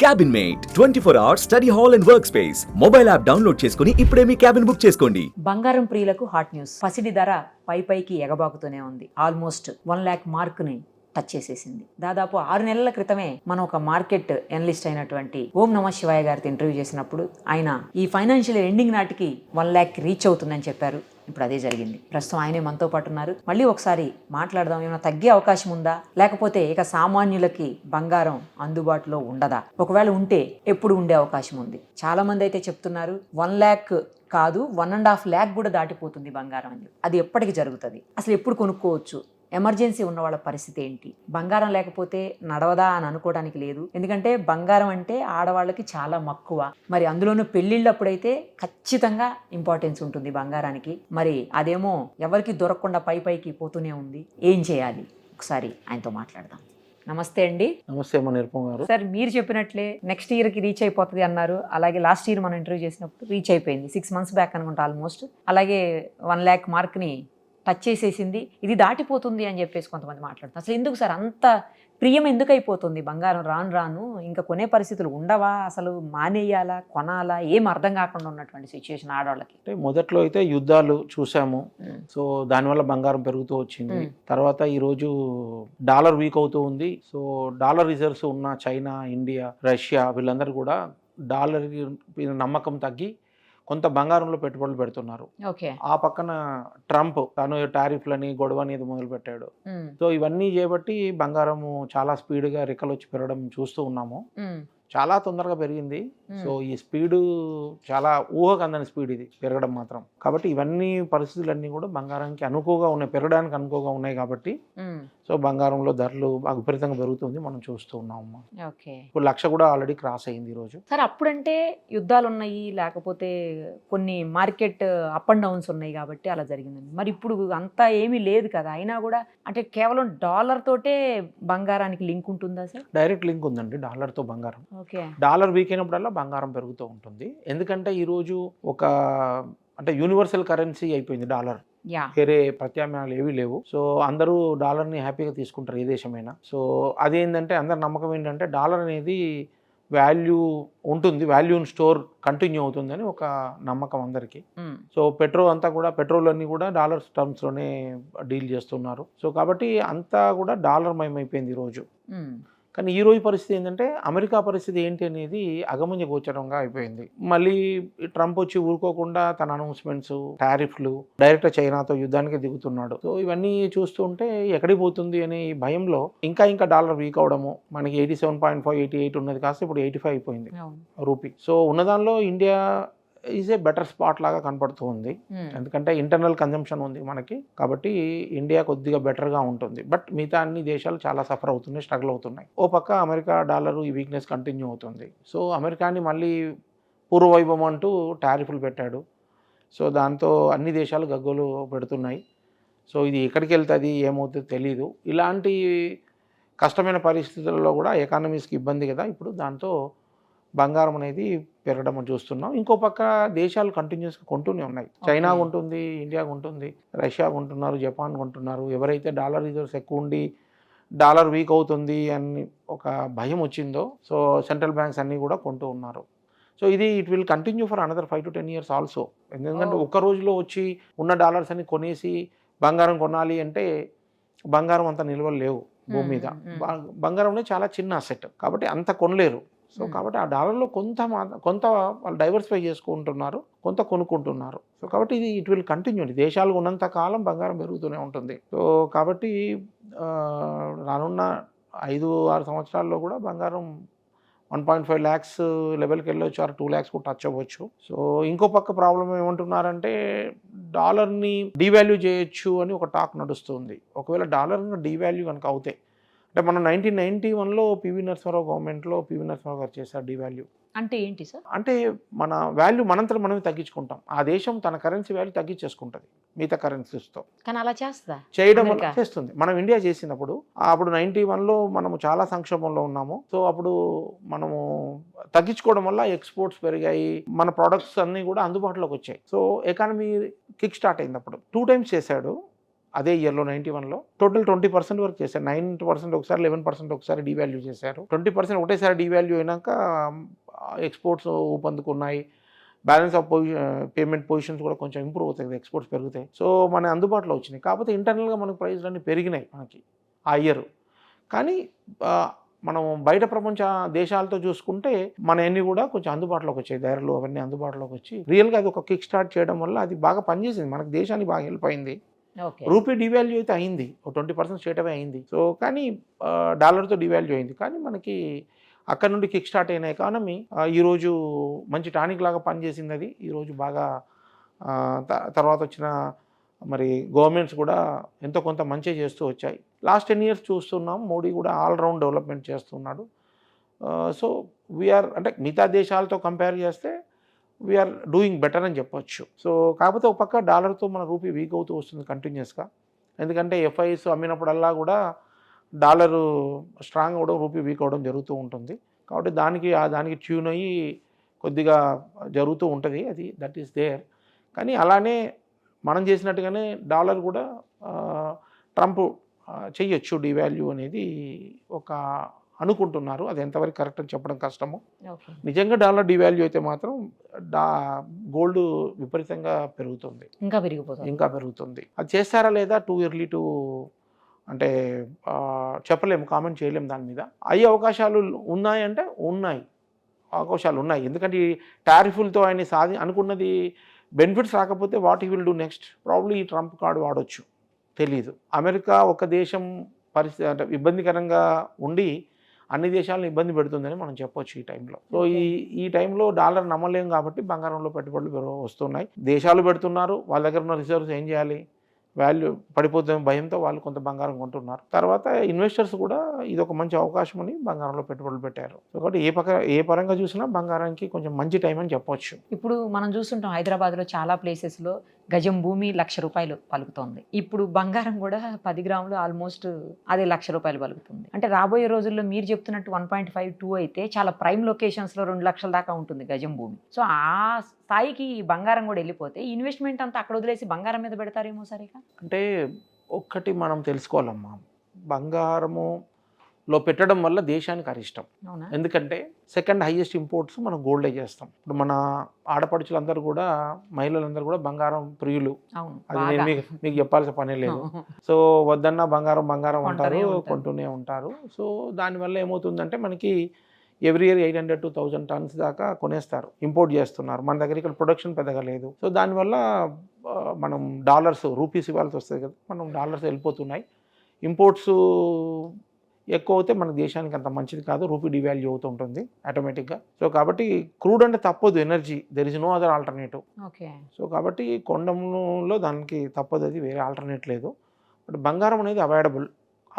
Cabin mate 24 hours study hall and work space mobile app download చేసుకుని ఇప్పుడే మీ cabin book చేసుకోండి. బంగారం ప్రియులకు హాట్ న్యూస్. పసిడి ధర పైకి ఎగబాకుతూనే ఉంది. ఆల్మోస్ట్ 1 lakh మార్క్ ని టచ్ చేసేసింది. దాదాపు 6 నెలల క్రితమే మనం ఒక మార్కెట్ ఎనలిస్ట్ అయినటువంటి ఓం నమ శివాయ గారితో ఇంటర్వ్యూ చేసినప్పుడు ఆయన ఈ ఫైనాన్షియల్ ఎండింగ్ నాటికి 1 lakh రీచ్ అవుతుందని చెప్పారు. ఇప్పుడు అదే జరిగింది. ప్రస్తుతం ఆయనే మనతో పాటు ఉన్నారు. మళ్ళీ ఒకసారి మాట్లాడదాం. ఏమైనా తగ్గే అవకాశం ఉందా, లేకపోతే ఇక సామాన్యులకి బంగారం అందుబాటులో ఉండదా, ఒకవేళ ఉంటే ఎప్పుడు ఉండే అవకాశం ఉంది? చాలా మంది అయితే చెప్తున్నారు 1 lakh కాదు 1.5 lakh కూడా దాటిపోతుంది బంగారం అని. అది ఎప్పటికి జరుగుతుంది? అసలు ఎప్పుడు కొనుక్కోవచ్చు? ఎమర్జెన్సీ ఉన్న వాళ్ళ పరిస్థితి ఏంటి? బంగారం లేకపోతే నడవదా అని అనుకోవడానికి లేదు. ఎందుకంటే బంగారం అంటే ఆడవాళ్ళకి చాలా మక్కువ. మరి అందులోనూ పెళ్ళిళ్ళప్పుడైతే ఖచ్చితంగా ఇంపార్టెన్స్ ఉంటుంది బంగారానికి. మరి అదేమో ఎవరికి దొరకకుండా పైకి పోతూనే ఉంది. ఏం చేయాలి? ఒకసారి ఆయనతో మాట్లాడదాం. నమస్తే అండి. నమస్తే నిరుపమ గారు. సార్, మీరు చెప్పినట్లే నెక్స్ట్ ఇయర్కి రీచ్ అయిపోతుంది అన్నారు. అలాగే లాస్ట్ ఇయర్ మనం ఇంటర్వ్యూ చేసినప్పుడు రీచ్ అయిపోయింది. 6 months బ్యాక్ అనుకుంటా ఆల్మోస్ట్. అలాగే 1 lakh మార్క్ని టచ్ చేసేసింది. ఇది దాటిపోతుంది అని చెప్పేసి కొంతమంది మాట్లాడుతారు. అసలు ఎందుకు సార్ అంత ప్రియం ఎందుకు అయిపోతుంది బంగారం? రాను ఇంకా కొనే పరిస్థితులు ఉండవా? అసలు మానేయాలా, కొనాలా? ఏం అర్థం కాకుండా ఉన్నటువంటి సిచ్యువేషన్ ఆడవాళ్ళకి. అంటే మొదట్లో అయితే యుద్ధాలు చూసాము. సో దానివల్ల బంగారం పెరుగుతూ వచ్చింది. తర్వాత ఈ రోజు డాలర్ వీక్ అవుతూ ఉంది. సో డాలర్ రిజర్వ్స్ ఉన్న చైనా, ఇండియా, రష్యా వీళ్ళందరూ కూడా డాలర్ నమ్మకం తగ్గి కొంత బంగారంలో పెట్టుబడులు పెడుతున్నారు. ఆ పక్కన ట్రంప్ తను టారిఫ్లని గొడవ అనేది మొదలు పెట్టాడు. సో ఇవన్నీ చేయబట్టి బంగారము చాలా స్పీడ్గా రెక్కలొచ్చి పెరగడం చూస్తూ ఉన్నాము. చాలా తొందరగా పెరిగింది. సో ఈ స్పీడు చాలా ఊహకందని స్పీడ్ ఇది పెరగడం మాత్రం. కాబట్టి ఇవన్నీ పరిస్థితులన్నీ కూడా బంగారానికి అనుకోగా ఉన్నాయి, పెరగడానికి అనుకోగా ఉన్నాయి. కాబట్టి సో బంగారంలో ధరలు విపరీతంగా పెరుగుతుంది, మనం చూస్తూ ఉన్నాము. ఇప్పుడు 1,00,000 కూడా ఆల్రెడీ క్రాస్ అయింది ఈ రోజు. సార్, అప్పుడంటే యుద్ధాలు ఉన్నాయి, లేకపోతే కొన్ని మార్కెట్ అప్ అండ్ డౌన్స్ ఉన్నాయి కాబట్టి అలా జరిగిందండి. మరి ఇప్పుడు అంతా ఏమీ లేదు కదా. అయినా కూడా అంటే కేవలం డాలర్ తోటే బంగారానికి లింక్ ఉంటుందా సార్? డైరెక్ట్ లింక్ ఉందండి డాలర్తో బంగారం. డాలర్ వీక్ అయినప్పుడల్లా బంగారం పెరుగుతూ ఉంటుంది. ఎందుకంటే ఈరోజు అంటే యూనివర్సల్ కరెన్సీ అయిపోయింది డాలర్. వేరే ప్రత్యామ్నాయాలు ఏవీ లేవు. సో అందరూ డాలర్ని హ్యాపీగా తీసుకుంటారు ఏ దేశమైనా. సో అదేంటంటే అందరి నమ్మకం ఏంటంటే డాలర్ అనేది వాల్యూ ఉంటుంది, వాల్యూ స్టోర్ కంటిన్యూ అవుతుందని ఒక నమ్మకం అందరికీ. సో పెట్రోల్ అన్ని కూడా డాలర్ టర్మ్స్లోనే డీల్ చేస్తున్నారు. సో కాబట్టి అంతా కూడా డాలర్ మయమైపోయింది ఈరోజు. కానీ ఈ రోజు పరిస్థితి ఏంటంటే అమెరికా పరిస్థితి ఏంటి అనేది అగమ్య గోచరంగా అయిపోయింది. మళ్ళీ ట్రంప్ వచ్చి ఊరుకోకుండా తన అనౌన్స్మెంట్స్, టారిఫ్లు, డైరెక్ట్ చైనాతో యుద్ధానికి దిగుతున్నాడు. సో ఇవన్నీ చూస్తుంటే ఎక్కడికి పోతుంది అనే భయంలో ఇంకా డాలర్ వీక్ అవడము. మనకి 87.5, 88 ఉన్నది కాస్త ఇప్పుడు 85 అయిపోయింది రూపీ. సో ఉన్నదానిలో India is a better spot లాగా కనపడుతూ ఉంది. ఎందుకంటే ఇంటర్నల్ కన్జంప్షన్ ఉంది మనకి, కాబట్టి ఇండియా కొద్దిగా బెటర్గా ఉంటుంది. బట్ మిగతా అన్ని దేశాలు చాలా సఫర్ అవుతున్నాయి, స్ట్రగుల్ అవుతున్నాయి. ఓ పక్క అమెరికా డాలరు ఈ వీక్నెస్ కంటిన్యూ అవుతుంది. సో అమెరికాని మళ్ళీ పూర్వవైభవం అంటూ టారిఫ్లు పెట్టాడు. సో దాంతో అన్ని దేశాలు గగ్గోలు పెడుతున్నాయి. సో ఇది ఎక్కడికి వెళ్తుంది, ఏమవుతుందో తెలీదు. ఇలాంటి కష్టమైన పరిస్థితుల్లో కూడా ఎకానమీస్కి ఇబ్బంది కదా ఇప్పుడు. దాంతో బంగారం అనేది పెరగడం చూస్తున్నాం. ఇంకో పక్క దేశాలు కంటిన్యూస్గా కొంటూనే ఉన్నాయి. చైనా కొంటుంది, ఇండియా కొంటుంది, రష్యా కొంటున్నారు, జపాన్ కొంటున్నారు. ఎవరైతే డాలర్ రిజర్వ్స్ ఎక్కువ ఉండి డాలర్ వీక్ అవుతుంది అని ఒక భయం వచ్చిందో, సో సెంట్రల్ బ్యాంక్స్ అన్నీ కూడా కొంటూ ఉన్నారు. So it will continue for another 5 to 10 years also. ఎందుకంటే ఒక్క రోజులో వచ్చి ఉన్న డాలర్స్ అన్ని కొనేసి బంగారం కొనాలి అంటే బంగారం అంత నిల్వలు లేవు భూమి మీద. బంగారం అనేది చాలా చిన్న అసెట్ కాబట్టి అంత కొనలేరు. సో కాబట్టి ఆ డాలర్లో కొంత వాళ్ళు డైవర్సిఫై చేసుకుంటున్నారు, కొంత కొనుక్కుంటున్నారు. సో కాబట్టి ఇట్ విల్ కంటిన్యూ. దేశాలు ఉన్నంత కాలం బంగారం పెరుగుతూనే ఉంటుంది. సో కాబట్టి రానున్న 5-6 సంవత్సరాల్లో కూడా బంగారం 1.5 lakhs లెవెల్కి వెళ్ళొచ్చు, 2 lakhs కూడా టచ్ అవ్వచ్చు. సో ఇంకో పక్క ప్రాబ్లం ఏమంటున్నారంటే డాలర్ని డీవాల్యూ చేయొచ్చు అని ఒక టాక్ నడుస్తుంది. ఒకవేళ డాలర్ని డీవాల్యూ కనుక అవుతే, అంటే మనం 1991లో పివి నరసింహారావు గవర్నమెంట్లో పివి నరసింహారావు గారు చేశారు డీవాల్యూ. అంటే ఏంటి సార్? అంటే మన వాల్యూ మనంతరం మనమే తగ్గించుకుంటాం. ఆ దేశం తన కరెన్సీ వాల్యూ తగ్గించేసుకుంటుంది మిగతా కరెన్సీస్తో. కానీ అలా చేస్తుందా? చేయడం వల్ల చేస్తుంది. మనం ఇండియా చేసినప్పుడు అప్పుడు 91లో మనము చాలా సంక్షోభంలో ఉన్నాము. సో అప్పుడు మనము తగ్గించుకోవడం వల్ల ఎక్స్పోర్ట్స్ పెరిగాయి, మన ప్రొడక్ట్స్ అన్నీ కూడా అందుబాటులోకి వచ్చాయి. సో ఎకానమీ కిక్ స్టార్ట్ అయింది. అప్పుడు 2 times చేశాడు. అదే ఇయర్లో 91లో టోటల్ 20% వరకు చేశారు. 9% ఒకసారి, 11% ఒకసారి డివాల్యూ చేశారు. 20% ఒకటేసారి డివాల్యూ అయినాక ఎక్స్పోర్ట్స్ ఊపందుకున్నాయి. బ్యాలెన్స్ ఆఫ్ పేమెంట్ పొజిషన్స్ కూడా కొంచెం ఇంప్రూవ్ అవుతాయి, ఎక్స్పోర్ట్స్ పెరుగుతాయి. సో మన అందుబాటులో వచ్చినాయి. కాకపోతే ఇంటర్నల్గా మనకు ప్రైస్లు అన్నీ పెరిగినాయి మనకి ఆ ఇయర్. కానీ మనం బయట ప్రపంచ దేశాలతో చూసుకుంటే మన అన్నీ కూడా కొంచెం అందుబాటులోకి వచ్చాయి. ధరలు అవన్నీ అందుబాటులోకి వచ్చి రియల్గా అది ఒక కిక్ స్టార్ట్ చేయడం వల్ల అది బాగా పనిచేసింది, మనకు దేశానికి బాగా హెల్ప్ అయింది. రూపీ డివాల్యూ అయితే అయింది, ఒక 20% స్టేట్ అవే అయింది. సో కానీ డాలర్తో డివాల్యూ అయింది. కానీ మనకి అక్కడ నుండి కిక్ స్టార్ట్ అయిన ఎకానమీ ఈరోజు మంచి టానిక్ లాగా పనిచేసింది. అది ఈరోజు బాగా తర్వాత వచ్చిన మరి గవర్నమెంట్స్ కూడా ఎంతో కొంత మంచి చేస్తూ వచ్చాయి. లాస్ట్ 10 years చూస్తున్నాం, మోడీ కూడా ఆల్రౌండ్ డెవలప్మెంట్ చేస్తున్నాడు. సో వీఆర్ అంటే మిగతా దేశాలతో కంపేర్ చేస్తే వీఆర్ డూయింగ్ బెటర్ అని చెప్పొచ్చు. సో కాకపోతే ఒక పక్క డాలర్తో మన రూపీ వీక్ అవుతూ వస్తుంది కంటిన్యూస్గా. ఎందుకంటే ఎఫ్ఐఎస్ అమ్మినప్పుడల్లా కూడా డాలరు స్ట్రాంగ్ అవ్వడం, రూపీ వీక్ అవ్వడం జరుగుతూ ఉంటుంది. కాబట్టి దానికి ట్యూన్ అయ్యి కొద్దిగా జరుగుతూ ఉంటుంది, అది దట్ ఈస్ దేర్. కానీ అలానే మనం చేసినట్టుగానే డాలర్ కూడా ట్రంప్ చెయ్యొచ్చు డివాల్యూ అనేది ఒక అనుకుంటున్నారు. అది ఎంతవరకు కరెక్ట్ అని చెప్పడం కష్టము. నిజంగా డాలర్ డివాల్యూ అయితే మాత్రం గోల్డ్ విపరీతంగా పెరుగుతుంది, ఇంకా పెరుగుతుంది. అది చేస్తారా లేదా టూ ఎర్లీ టు అంటే చెప్పలేము, కామెంట్ చేయలేము దాని మీద. అయ్యే అవకాశాలు ఉన్నాయంటే అవకాశాలు ఉన్నాయి. ఎందుకంటే ఈ టారిఫ్లతో ఆయన అనుకున్నది బెనిఫిట్స్ రాకపోతే what he will do next, probably ఈ ట్రంప్ కార్డు వాడొచ్చు, తెలీదు. అమెరికా ఒక దేశం పరిస్థితి అంటే ఇబ్బందికరంగా ఉండి అన్ని దేశాలను ఇబ్బంది పెడుతుందని మనం చెప్పొచ్చు ఈ టైంలో. సో ఈ టైంలో డాలర్ నమ్మలేం కాబట్టి బంగారంలో పెట్టుబడులు వస్తున్నాయి. దేశాలు పెడుతున్నారు, వాళ్ళ దగ్గర ఉన్న రిజర్వ్స్ ఏం చేయాలి, వాల్యూ పడిపోతున్న భయంతో వాళ్ళు కొంత బంగారం కొంటున్నారు. తర్వాత ఇన్వెస్టర్స్ కూడా ఇది ఒక మంచి అవకాశం అని బంగారంలో పెట్టుబడులు పెట్టారు. కాబట్టి ఏ పరంగా చూసినా బంగారానికి కొంచెం మంచి టైం అని చెప్పొచ్చు. ఇప్పుడు మనం చూస్తుంటాం హైదరాబాద్లో చాలా ప్లేసెస్లో గజం భూమి ₹1,00,000 పలుకుతోంది. ఇప్పుడు బంగారం కూడా 10 గ్రాములు ఆల్మోస్ట్ అదే ₹1,00,000 పలుకుతుంది. అంటే రాబోయే రోజుల్లో మీరు చెప్తున్నట్టు 1.52 అయితే చాలా ప్రైమ్ లొకేషన్స్లో 2 లక్షల దాకా ఉంటుంది గజం భూమి. సో ఆ స్థాయికి బంగారం కూడా వెళ్ళిపోతే ఇన్వెస్ట్మెంట్ అంతా అక్కడ వదిలేసి బంగారం మీద పెడతారేమో సరిగా. అంటే ఒక్కటి మనం తెలుసుకోవాలమ్మా, బంగారములో పెట్టడం వల్ల దేశానికి అరిష్టం. ఎందుకంటే సెకండ్ హైయెస్ట్ ఇంపోర్ట్స్ మనం గోల్డే చేస్తాం. ఇప్పుడు మన ఆడపడుచులందరూ కూడా, మహిళలందరూ కూడా బంగారం ప్రియులు. అది నేను మీకు చెప్పాల్సిన పనే లేదు. సో వద్దన్నా బంగారం అంటారు, కొంటూనే ఉంటారు. సో దానివల్ల ఏమవుతుందంటే మనకి ఎవ్రీ ఇయర్ 800 to 1000 tons దాకా కొనేస్తారు, ఇంపోర్ట్ చేస్తున్నారు. మన దగ్గర ఇక్కడ ప్రొడక్షన్ పెద్దగా లేదు. సో దానివల్ల మనం డాలర్స్, రూపీస్ ఇవ్వాల్సి వస్తుంది కదా, మనం డాలర్స్ వెళ్ళిపోతున్నాయి. ఇంపోర్ట్స్ ఎక్కువ అవుతే మన దేశానికి అంత మంచిది కాదు, రూపీ డివాల్యూ అవుతూ ఉంటుంది ఆటోమేటిక్గా. సో కాబట్టి క్రూడ్ అంటే తప్పదు, energy, there is no other alternative. So కాబట్టి కొండంలో దానికి తప్పదు, అది వేరే ఆల్టర్నేట్ లేదు. బట్ బంగారం అనేది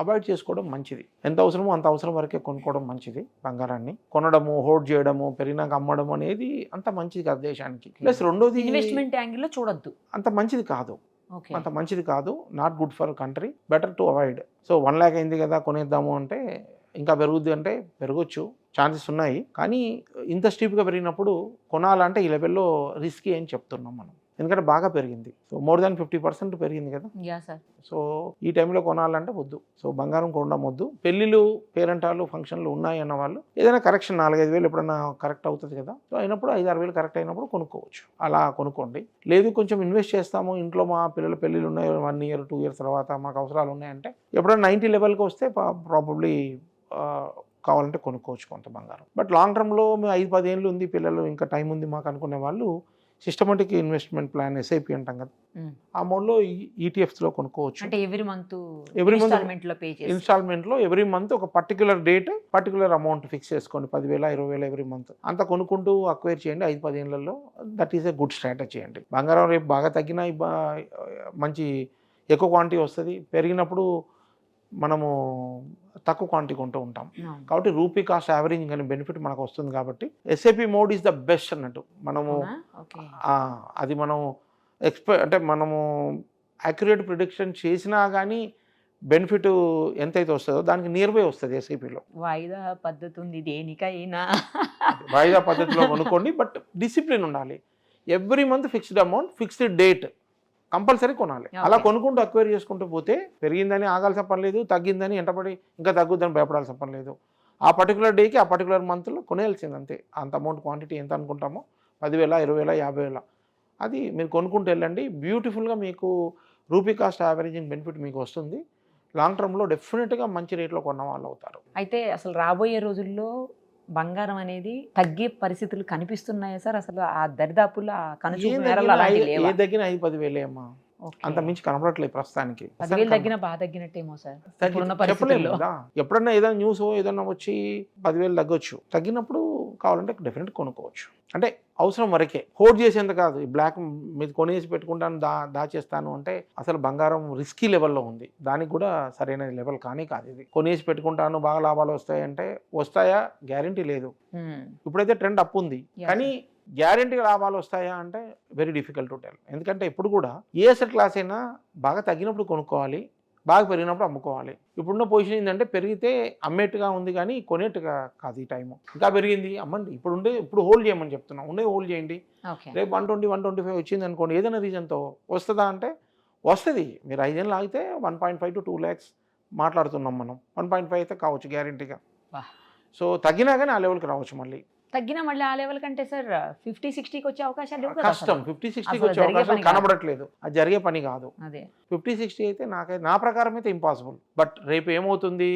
అవాయిడ్ చేసుకోవడం మంచిది. ఎంత అవసరమో అంత అవసరం వరకే కొనుక్కోవడం మంచిది. బంగారాన్ని కొనడము, హోల్డ్ చేయడము, పెరిగినాక అమ్మడం అనేది అంత మంచిది కాదు దేశానికి. ప్లస్ రెండోది ఇన్వెస్ట్మెంట్ యాంగిల్లో చూడొద్దు, అంత మంచిది కాదు, not good for country, better to avoid. So 1 lakh అయింది కదా కొనేద్దాము అంటే ఇంకా పెరుగుద్ది అంటే పెరగచ్చు, ఛాన్సెస్ ఉన్నాయి. కానీ ఇంత స్టీప్గా పెరిగినప్పుడు కొనాలంటే ఈ లెవెల్లో రిస్కీ అని చెప్తున్నాం మనం, ఎందుకంటే బాగా పెరిగింది. సో మోర్ దాన్ 50% పెరిగింది కదా. సో ఈ టైంలో కొనాలంటే వద్దు. సో బంగారం కొనడం వద్దు. పెళ్ళిళ్ళు, పేరెంటాలు, ఫంక్షన్లు ఉన్నాయి అన్న వాళ్ళు ఏదైనా కరెక్షన్ 4-5 వేలు ఎప్పుడైనా కరెక్ట్ అవుతుంది కదా, సో అయినప్పుడు 5-6 వేలు కరెక్ట్ అయినప్పుడు కొనుక్కోవచ్చు, అలా కొనుక్కోండి. లేదు కొంచెం ఇన్వెస్ట్ చేస్తాము, ఇంట్లో మా పిల్లల పెళ్ళిళ్ళు ఉన్నాయి 1 year 2 years తర్వాత మాకు అవసరాలు ఉన్నాయంటే ఎప్పుడైనా 90 లెవెల్కి వస్తే ప్రాబబ్లీ కావాలంటే కొనుక్కోవచ్చు కొంత బంగారం. బట్ లాంగ్ టర్మ్లో మేము 5-10 ఏళ్ళు ఉంది, పిల్లలు ఇంకా టైం ఉంది మాకు అనుకునే వాళ్ళు సిస్టమేటిక్ ఇన్వెస్ట్మెంట్ ప్లాన్, ఎస్ఐపి అంటాం కదా, ఆ మోడ్లో ఈటీఎఫ్స్లో కొనుక్కోవచ్చు. అంటే ఎవ్రీ మంత్ ఇన్స్టాల్మెంట్లో ఎవ్రీ మంత్ ఒక particular date, particular amount fix చేసుకోండి, 10,000 20,000 ఎవ్రీ మంత్ అంతా కొనుక్కుంటూ అక్వైర్ చేయండి 5-10 ఏళ్లలో. That is a good strategy అండి. బంగారం రేపు బాగా తగ్గినా మంచి ఎక్కువ క్వాంటిటీ వస్తుంది, పెరిగినప్పుడు మనము తక్కువ క్వాంటిటీ కొంటూ ఉంటాం. కాబట్టి రూపీ కాస్ట్ యావరేజింగ్ అనే బెనిఫిట్ మనకు వస్తుంది. కాబట్టి SIP mode is the best అన్నట్టు. మనము అది మనం అంటే మనము యాక్యురేట్ ప్రిడిక్షన్ చేసినా కానీ బెనిఫిట్ ఎంతైతే వస్తుందో దానికి నియర్ బై వస్తుంది ఎస్ఐపిలో. వాయిదా పద్ధతి ఉంది దేనికైనా, వాయిదా పద్ధతిలో కొనుక్కోండి. బట్ డిసిప్లిన్ ఉండాలి. Every month fixed amount, fixed date compulsory కొనాలి. అలా కొనుక్కుంటూ అక్వైర్ చేసుకుంటూ పోతే పెరిగిందని ఆగాల్సిన పని లేదు, తగ్గిందని ఎంటపడి ఇంకా తగ్గుద్దని భయపడాల్సిన పని లేదు. ఆ పర్టికులర్ డేకి ఆ పర్టికులర్ మంత్లో కొనేయాల్సింది అంతే. అంత అమౌంట్ క్వాంటిటీ ఎంత అనుకుంటామో 10,000, 20,000, 50,000 అది మీరు కొనుక్కుంటూ వెళ్ళండి. బ్యూటిఫుల్గా మీకు రూపీ కాస్ట్ యావరేజింగ్ బెనిఫిట్ మీకు వస్తుంది. లాంగ్ టర్మ్లో డెఫినెట్గా మంచి రేట్లో కొన్న వాళ్ళు అవుతారు. అయితే అసలు రాబోయే రోజుల్లో బంగారం అనేది తగ్గే పరిస్థితులు కనిపిస్తున్నాయా సార్? అసలు ఆ దరిదాపుల్లో ఆ కనుచూపు మేరలో అలాంటివి లేవా? ఏ తగ్గిన 5-10,000 అమ్మా, అంత మించి కనపడట్లేదు ప్రస్తుతానికి. 10,000 తగ్గినా బాగా తగ్గినట్టేమో సార్ ఇప్పుడున్న చెప్పలేము పరిస్థితుల్లో. కదా. ఎప్పుడన్నా ఏదైనా న్యూస్ ఏదైనా వచ్చి 10,000 తగ్గొచ్చు. తగ్గినప్పుడు కావాలంటే డెఫినెట్ కొనుక్కోవచ్చు. అంటే అవసరం వరకే, హోల్డ్ చేసేంత కాదు. ఈ బ్లాక్ మీద కొనేసి పెట్టుకుంటాను, దాచేస్తాను అంటే అసలు బంగారం రిస్కీ లెవెల్లో ఉంది. దానికి కూడా సరైన లెవెల్ కానీ కాదు ఇది. కొనేసి పెట్టుకుంటాను బాగా లాభాలు వస్తాయంటే వస్తాయా? గ్యారంటీ లేదు. ఇప్పుడైతే ట్రెండ్ అప్ ఉంది, కానీ గ్యారెంటీగా లాభాలు వస్తాయా అంటే వెరీ డిఫికల్ట్ టు టెల్. ఎందుకంటే ఇప్పుడు కూడా ఏ అసెట్ క్లాస్ అయినా బాగా తగ్గినప్పుడు కొనుక్కోవాలి, బాగా పెరిగినప్పుడు అమ్ముకోవాలి. ఇప్పుడున్న పొజిషన్ ఏంటంటే పెరిగితే అమ్మేట్టుగా ఉంది కానీ కొనేట్టుగా కాదు. ఈ టైము ఇంకా పెరిగింది అమ్మండి. ఇప్పుడు హోల్డ్ చేయమని చెప్తున్నాం. ఉండే హోల్డ్ చేయండి. రేపు 120, 125 వచ్చింది అనుకోండి, ఏదైనా రీజన్తో వస్తుందా అంటే వస్తుంది. మీరు 5 ఏళ్ళు ఆగితే 1.5 to 2 lakhs మాట్లాడుతున్నాం మనం. 1.5 అయితే కావచ్చు గ్యారెంటీగా. సో తగ్గినా కానీ ఆ లెవెల్కి రావచ్చు. మళ్ళీ తగ్గినా మళ్ళీ ఆ లెవెల్ కంటే సార్ 50-60కి వచ్చే అవకాశాలు లేవు కదా కష్టం. 50-60కి వచ్చే అవకాశాలు కనబడట్లేదు. అది జరిగే పని కాదు. 50-60 అయితే నా ప్రకారం అయితే ఇంపాసిబుల్. బట్ రేపు ఏమవుతుంది,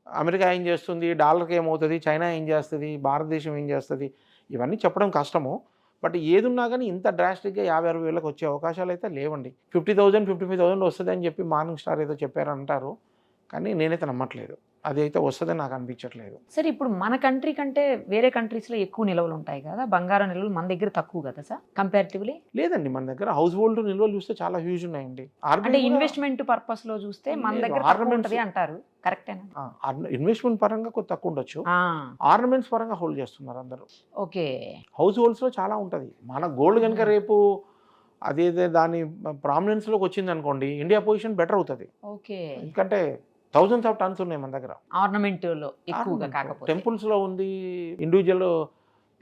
అమెరికా ఏం చేస్తుంది, డాలర్కి ఏమవుతుంది, చైనా ఏం చేస్తుంది, భారతదేశం ఏం చేస్తుంది, ఇవన్నీ చెప్పడం కష్టము. బట్ ఏదున్నా కానీ ఇంత డ్రాస్టిక్గా 50-60 వేలకు వచ్చే అవకాశాలు అయితే లేవండి. 50,000, 55,000 వస్తుంది అని చెప్పి మార్నింగ్ స్టార్ ఏదో చెప్పారంటారు, కానీ నేనైతే నమ్మట్లేదు. అది అయితే వస్తుందని నాకు అనిపించట్లేదు. సార్ ఇప్పుడు మన కంట్రీ కంటే వేరే కంట్రీస్లో ఎక్కువ నిల్వలు ఉంటాయి కదా, బంగారం నిల్వలు మన దగ్గర తక్కువ కదా సార్ కంపారిటివ్లీ? లేదండి, మన దగ్గర హౌస్ హోల్డ్ నిల్వలు చూస్తే చాలా హ్యూజ్ ఉన్నాయండి. అంటే ఇన్వెస్ట్మెంట్ పర్పస్ లో చూస్తే మన దగ్గర తక్కువ ఉంటది అంటారు, కరెక్టేనా? ఇన్వెస్ట్మెంట్ పరంగా కొంత తక్కువ ఉండొచ్చు, ఆర్నమెంట్స్ పరంగా హోల్డ్ చేస్తున్నారు అందరూ. ఓకే, హౌస్ హోల్డ్స్ లో చాలా ఉంటుంది. మన గోల్డ్ కనుక రేపు అదేదే దాని ప్రామినెన్స్ లోకి వచ్చింది అనుకోండి, ఇండియా పొజిషన్ బెటర్ అవుతుంది. ఓకే, ఎందుకంటే thousands of tons ఉన్నాయి మన దగ్గర. ఆర్నమెంట్ లో ఎక్కువగా కాకపోతే టెంపుల్స్ లో ఉంది, ఇండివిజువల్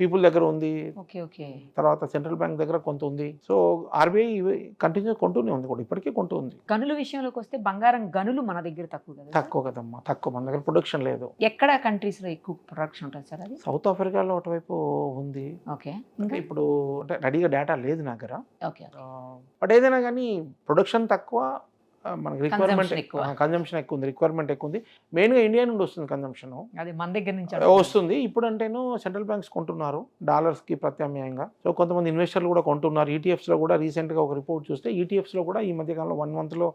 పీపుల్ దగ్గర ఉంది. ఓకే ఓకే, తర్వాత సెంట్రల్ బ్యాంక్ దగ్గర కొంత ఉంది. సో ఆర్బీఐ కంటిన్యూ కొంటూనే ఉంది, కూడా ఇప్పటికీ కొంటూ ఉంది. గనుల విషయంలోకి వస్తే బంగారం గనులు మన దగ్గర తక్కువ కదా? తక్కువ కదమ్మా, తక్కువ. మన దగ్గర ప్రొడక్షన్ లేదు. ఎక్కడ కంట్రీస్ లో ఎక్కువ ప్రొడక్షన్ ఉంటుంది సార్? అది సౌత్ ఆఫ్రికాలో అటువైపు ఉంది. ఓకే, అంటే ఇప్పుడు అంటే రెడీగా డేటా లేదు నా దగ్గర. ఓకే, బట్ ఏదైనా కానీ ప్రొడక్షన్ తక్కువ, మనకి రిక్వైర్మెంట్ ఎక్కువ, కన్జంప్షన్ ఎక్కువ ఉంది, రిక్వైర్మెంట్ ఎక్కువ ఉంది. మెయిన్గా ఇండియా నుండి వస్తుంది కన్జంప్షన్, అది మన దగ్గర నుంచి వస్తుంది. ఇప్పుడు అంటేను సెంట్రల్ బ్యాంక్స్ కొంటున్నారు డాలర్స్కి ప్రత్యామ్నాయంగా. సో కొంతమంది ఇన్వెస్టర్లు కూడా కొంటున్నారు. ఈటీఎఫ్స్లో కూడా రీసెంట్గా ఒక రిపోర్ట్ చూస్తే ఈటీఎఫ్స్లో కూడా ఈ మధ్యకాలంలో 1 monthలో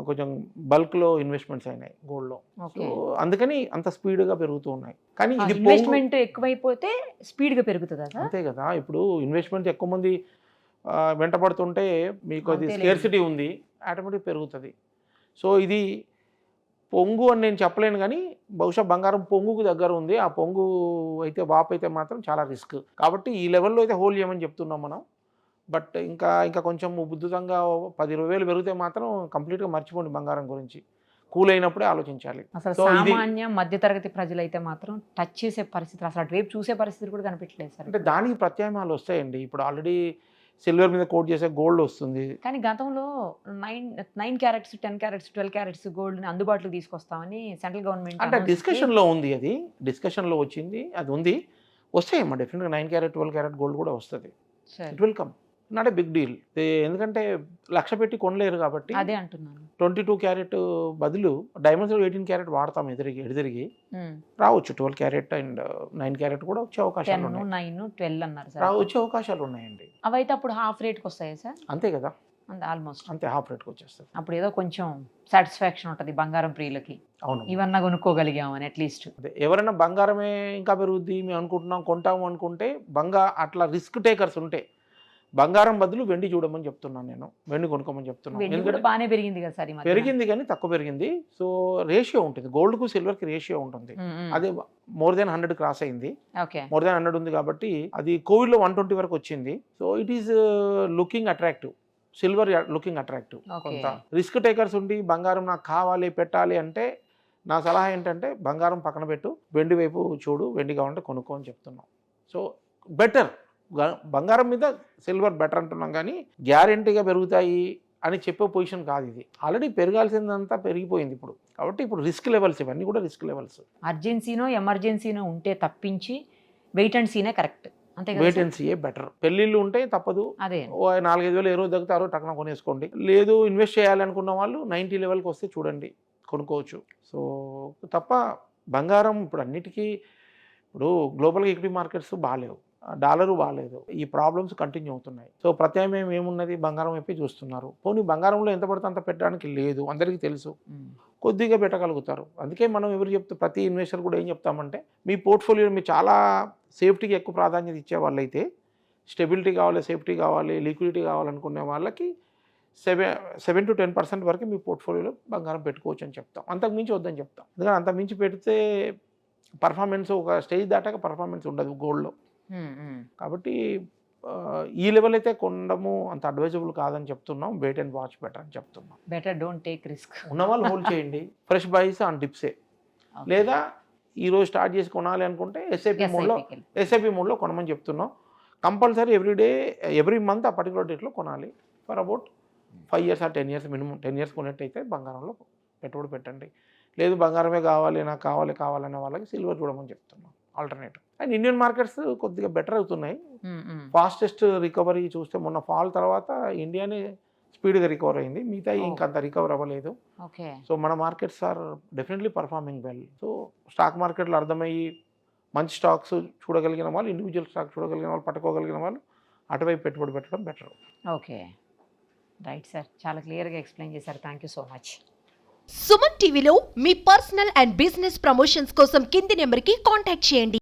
కొంచెం బల్క్లో ఇన్వెస్ట్మెంట్స్ అయినాయి గోల్డ్లో. సో అందుకని అంత స్పీడ్గా పెరుగుతూ ఉన్నాయి. కానీ ఇది ఇన్వెస్ట్మెంట్ ఎక్కువైపోతే స్పీడ్గా పెరుగుతుందా? అంతే కదా. ఇప్పుడు ఇన్వెస్ట్మెంట్ ఎక్కువ మంది వెంటబడుతుంటే మీకు అది స్కేర్సిటీ ఉంది, ఆటోమేటిక్ పెరుగుతుంది. సో ఇది పొంగు అని నేను చెప్పలేను, కానీ బహుశా బంగారం పొంగుకు దగ్గర ఉంది. ఆ పొంగు అయితే వాపు అయితే మాత్రం చాలా రిస్క్. కాబట్టి ఈ లెవెల్లో అయితే హోల్డ్ చేయమని చెప్తున్నాం మనం. బట్ ఇంకా కొంచెం ఉద్ధృతంగా 10-20 వేలు పెరిగితే మాత్రం కంప్లీట్గా మర్చిపోండి బంగారం గురించి. కూల్ అయినప్పుడే ఆలోచించాలి. అసలు సామాన్య మధ్యతరగతి ప్రజలైతే మాత్రం టచ్ చేసే పరిస్థితి, అసలు అటువైపు చూసే పరిస్థితి కూడా కనిపించలేదు సార్. అంటే దానికి ప్రత్యామ్నాయాలు వస్తాయండి. ఇప్పుడు ఆల్రెడీ సిల్వర్ మీద కోట్ చేసే గోల్డ్ వస్తుంది. కానీ గతంలో 9 క్యారెట్స్ 10 క్యారెట్స్ 12 క్యారెట్స్ గోల్డ్ ని అందుబాటులో తీసుకొస్తామని సెంట్రల్ గవర్నమెంట్ అంటే డిస్కషన్లో ఉంది, అది డిస్కషన్లో వచ్చింది, అది ఉంది. వస్తాయమ్మా డెఫినెట్గా 9 క్యారెట్ 12 క్యారెట్ గోల్డ్ కూడా వస్తుంది. It will come, not a big deal. ఎందుకంటే 1,00,000 పెట్టి కొనలేరు కాబట్టి. అదే అంటున్నాను. 22 క్యారెట్ బదులు డైమండ్స్ 18 క్యారెట్ వాడతాం. ఎదురిగి రావచ్చు 12 క్యారెట్ అండ్ 9 క్యారెట్ కూడా వచ్చే అవకాశాలు ఉన్నాయి. 9, 12 అన్నారు సార్, వచ్చే అవకాశాలు ఉన్నాయండి. అవైతే అప్పుడు హాఫ్ రేట్కి వస్తాయా సార్? అంతే కదా, ఆల్మోస్ట్ అంతే, హాఫ్ రేట్కి వచ్చేస్తుంది. అప్పుడు ఏదో కొంచెం సాటిస్ఫాక్షన్ ఉంటుంది బంగారం ప్రియులకి. అవును, ఇవన్నా కొనుక్కోగలిగామని అట్లీస్ట్. అదే ఎవరైనా బంగారమే ఇంకా పెరుగుద్ది మేము అనుకుంటున్నాం కొంటాము అనుకుంటే, అట్లా రిస్క్ టేకర్స్ ఉంటే బంగారం బదులు వెండి చూడమని చెప్తున్నాను నేను. వెండి కొనుక్కోమని చెప్తున్నాను. ఎందుకంటే బాగానే పెరిగింది కదా సార్, పెరిగింది కానీ తక్కువ పెరిగింది. సో రేషియో ఉంటుంది, గోల్డ్కు సిల్వర్కి రేషియో ఉంటుంది. అది more than 100 క్రాస్ అయింది. more than 100 ఉంది కాబట్టి అది కోవిడ్లో 120 వరకు వచ్చింది. So it is looking attractive, silver looking attractive. కొంత రిస్క్ టేకర్స్ ఉండి బంగారం నాకు కావాలి పెట్టాలి అంటే నా సలహా ఏంటంటే బంగారం పక్కన పెట్టు, వెండి వైపు చూడు, వెండి కావాలంటే కొనుక్కో అని చెప్తున్నాం. సో బెటర్ బంగారం మీద సిల్వర్ బెటర్ అంటున్నాం, కానీ గ్యారెంటీగా పెరుగుతాయి అని చెప్పే పొజిషన్ కాదు ఇది. ఆల్రెడీ పెరగాల్సిందంతా పెరిగిపోయింది ఇప్పుడు. కాబట్టి ఇప్పుడు రిస్క్ లెవెల్స్, ఇవన్నీ కూడా రిస్క్ లెవెల్స్. అర్జెన్సీనో ఎమర్జెన్సీనో ఉంటే తప్పించి వెయిట్ అండ్ సీనే కరెక్ట్, అంతే కదా వెయిట్ అండ్ సీయే బెటర్. పెళ్ళిళ్ళు ఉంటే తప్పదు, అదే 4-5 వేలు ఏ రోజు తగ్గుతారో టక్కున కొనేసుకోండి. లేదు ఇన్వెస్ట్ చేయాలనుకున్న వాళ్ళు 90 లెవెల్కి వస్తే చూడండి, కొనుక్కోవచ్చు. సో తప్ప బంగారం ఇప్పుడు అన్నిటికీ, ఇప్పుడు గ్లోబల్ ఈక్విటీ మార్కెట్స్ బాగాలేవు, డాలరు బాగాలేదు, ఈ ప్రాబ్లమ్స్ కంటిన్యూ అవుతున్నాయి. సో ప్రత్యామ్నాయం ఏమున్నది, బంగారం వైపే చూస్తున్నారు. పోనీ బంగారంలో ఎంత పడితే అంత పెట్టడానికి లేదు, అందరికీ తెలుసు, కొద్దిగా పెట్టగలుగుతారు. అందుకే మనం ఎవరు ప్రతి ఇన్వెస్టర్ కూడా ఏం చెప్తామంటే, మీ పోర్ట్ఫోలియో మీరు చాలా సేఫ్టీకి ఎక్కువ ప్రాధాన్యత ఇచ్చే వాళ్ళైతే, స్టెబిలిటీ కావాలి, సేఫ్టీ కావాలి, లిక్విడిటీ కావాలనుకునే వాళ్ళకి 7 to 10% వరకు మీ పోర్ట్ఫోలియోలో బంగారం పెట్టుకోవచ్చు అని చెప్తాం. అంతకుమించి వద్దని చెప్తాం. ఎందుకంటే అంతకుమించి పెడితే పర్ఫార్మెన్స్, ఒక స్టేజ్ దాటాక పర్ఫార్మెన్స్ ఉండదు గోల్డ్లో. కాబట్టి ఈ లెవెల్ అయితే కొనడము అంత అడ్వైజబుల్ కాదని చెప్తున్నాం. వెయిట్ అండ్ వాచ్ బెటర్ అని చెప్తున్నాం. Better don't take risk. ఉన్నవాళ్ళు హోల్డ్ చేయండి, ఫ్రెష్ బైస్ ఆన్ డిప్సే, లేదా ఈరోజు స్టార్ట్ చేసి కొనాలి అనుకుంటే ఎస్ఐపి మోడ్లో కొనమని చెప్తున్నాం. కంపల్సరీ ఎవ్రీ మంత్ ఆ పర్టికులర్ డేట్లో కొనాలి for about 5 years or 10 years minimum. 10 years కొనేట్టయితే బంగారంలో పెట్టుబడి పెట్టండి. లేదు బంగారమే కావాలి, నాకు కావాలనే వాళ్ళకి సిల్వర్ చూడమని చెప్తున్నాం ఆల్టర్నేటివ్. అండ్ ఇండియన్ మార్కెట్స్ కొద్దిగా బెటర్ అవుతున్నాయి. ఫాస్టెస్ట్ రికవరీ చూస్తే మొన్న ఫాల్ తర్వాత ఇండియానే స్పీడ్గా రికవర్ అయింది, మిగతా ఇంకంత రికవర్ అవ్వలేదు. సో మన markets are definitely performing well. So stock మార్కెట్లో అర్థమయ్యి మంచి స్టాక్స్ చూడగలిగిన వాళ్ళు, ఇండివిజువల్ స్టాక్ చూడగలిగిన వాళ్ళు, పట్టుకోగలిగిన వాళ్ళు అటువైపు పెట్టుబడి పెట్టడం బెటర్. ఓకే, రైట్ సార్, చాలా క్లియర్గా ఎక్స్ప్లెయిన్ చేశారు. Thank you so much. Suman టీవీలో మీ పర్సనల్ అండ్ బిజినెస్ ప్రమోషన్స్ కోసం కింది నెంబర్కి కాంటాక్ట్ చేయండి.